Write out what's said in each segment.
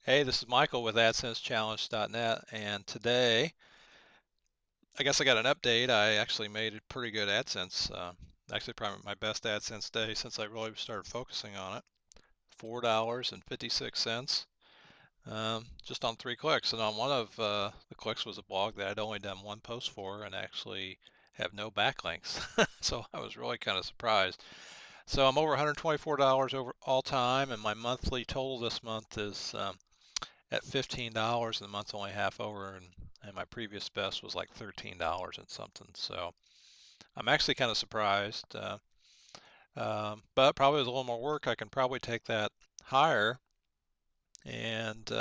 Hey, this is Michael with AdsenseChallenge.net, and today I guess I got an update. I actually made a pretty good AdSense, actually probably my best AdSense day since I really started focusing on it. $4.56, just on 3 clicks. And on one of the clicks was a blog that I'd only done one post for and actually have no backlinks. So I was really kind of surprised. So I'm over $124 over all time, and my monthly total this month is at $15, and the month's only half over, and my previous best was like $13 and something. So I'm actually kind of surprised, but probably with a little more work, I can probably take that higher. And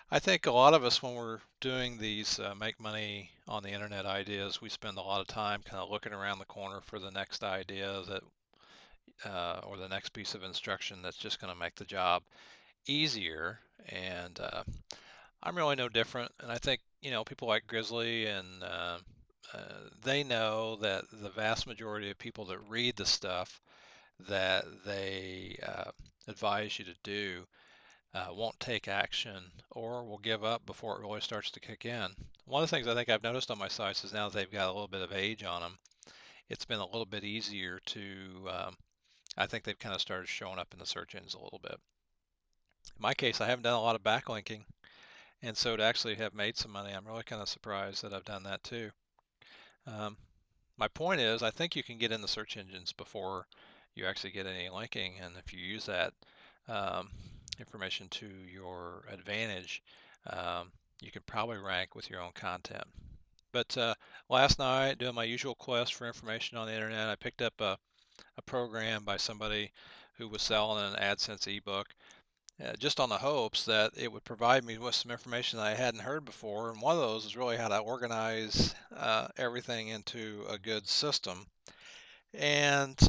I think a lot of us, when we're doing these make money on the internet ideas, we spend a lot of time kind of looking around the corner for the next idea that, or the next piece of instruction that's just going to make the job easier. And I'm really no different, and I think people like Grizzly and they know that the vast majority of people that read the stuff that they advise you to do won't take action or will give up before it really starts to kick in. One of the things I think I've noticed on my sites is now that they've got a little bit of age on them, it's been a little bit easier to. I think they've kind of started showing up in the search engines a little bit. In my case, I haven't done a lot of backlinking. And so to actually have made some money, I'm really kind of surprised that I've done that too. Um, my point is, I think you can get in the search engines before you actually get any linking, and if you use that um, information to your advantage, you can probably rank with your own content. But last night, doing my usual quest for information on the internet, I picked up a program by somebody who was selling an AdSense ebook just on the hopes that it would provide me with some information that I hadn't heard before. And one of those is really how to organize everything into a good system. And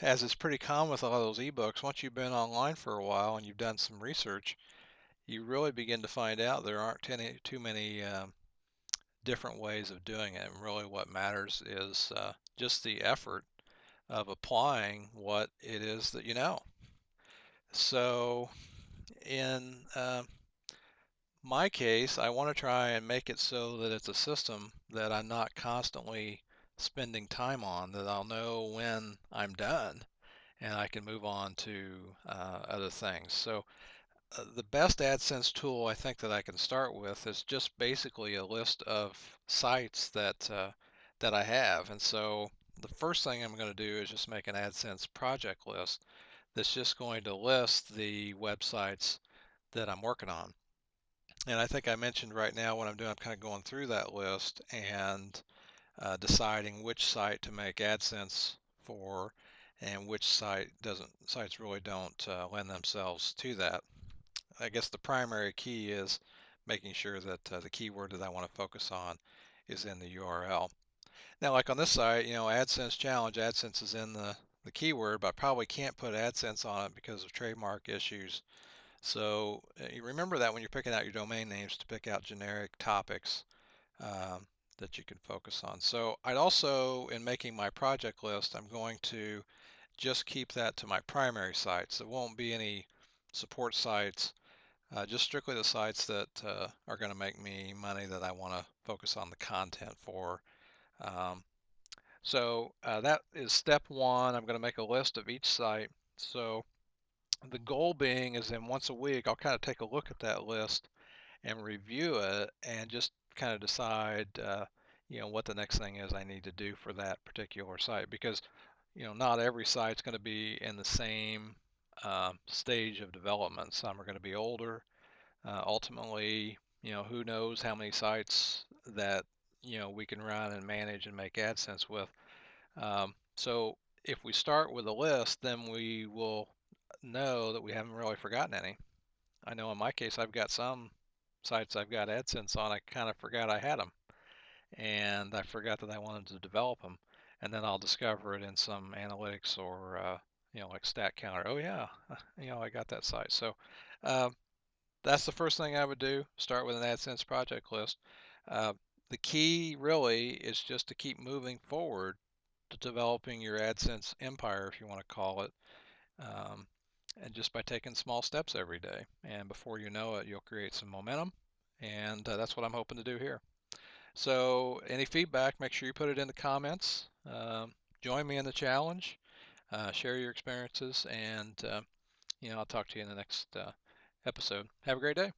as is pretty common with a lot of those ebooks, once you've been online for a while and you've done some research, you really begin to find out there aren't too many different ways of doing it. And really, what matters is just the effort of applying what it is that you know. So, in my case, I want to try and make it so that it's a system that I'm not constantly spending time on, that I'll know when I'm done and I can move on to other things. So, the best AdSense tool I think that I can start with is just basically a list of sites that I have. And so, the first thing I'm going to do is just make an AdSense project list that's just going to list the websites that I'm working on. And I think I mentioned right now what I'm doing, I'm kind of going through that list and deciding which site to make AdSense for and which sites really don't lend themselves to that. I guess the primary key is making sure that the keyword that I want to focus on is in the URL. Now, like on this site, AdSense Challenge, AdSense is in the keyword, but I probably can't put AdSense on it because of trademark issues. So you remember that when you're picking out your domain names to pick out generic topics um, that you can focus on. So I'd also, in making my project list, I'm going to just keep that to my primary sites. There won't be any support sites, just strictly the sites that are going to make me money that I want to focus on the content for. Um, so that is step one. I'm going to make a list of each site. So the goal being is then once a week, I'll kind of take a look at that list and review it and just kind of decide, what the next thing is I need to do for that particular site because, not every site's going to be in the same stage of development. Some are going to be older. Ultimately, who knows how many sites that, we can run and manage and make AdSense with. So if we start with a list, then we will know that we haven't really forgotten any. I know in my case, I've got some sites I've got AdSense on, I kind of forgot I had them, and I forgot that I wanted to develop them, and then I'll discover it in some analytics or like Stat Counter. Oh yeah, I got that site. So uh, that's the first thing I would do. Start with an AdSense project list. Uh, the key really is just to keep moving forward to developing your AdSense empire, if you want to call it. Um, and just by taking small steps every day. And before you know it, you'll create some momentum. And that's what I'm hoping to do here. So, any feedback, make sure you put it in the comments. Join me in the challenge. Share your experiences, and I'll talk to you in the next episode. Have a great day.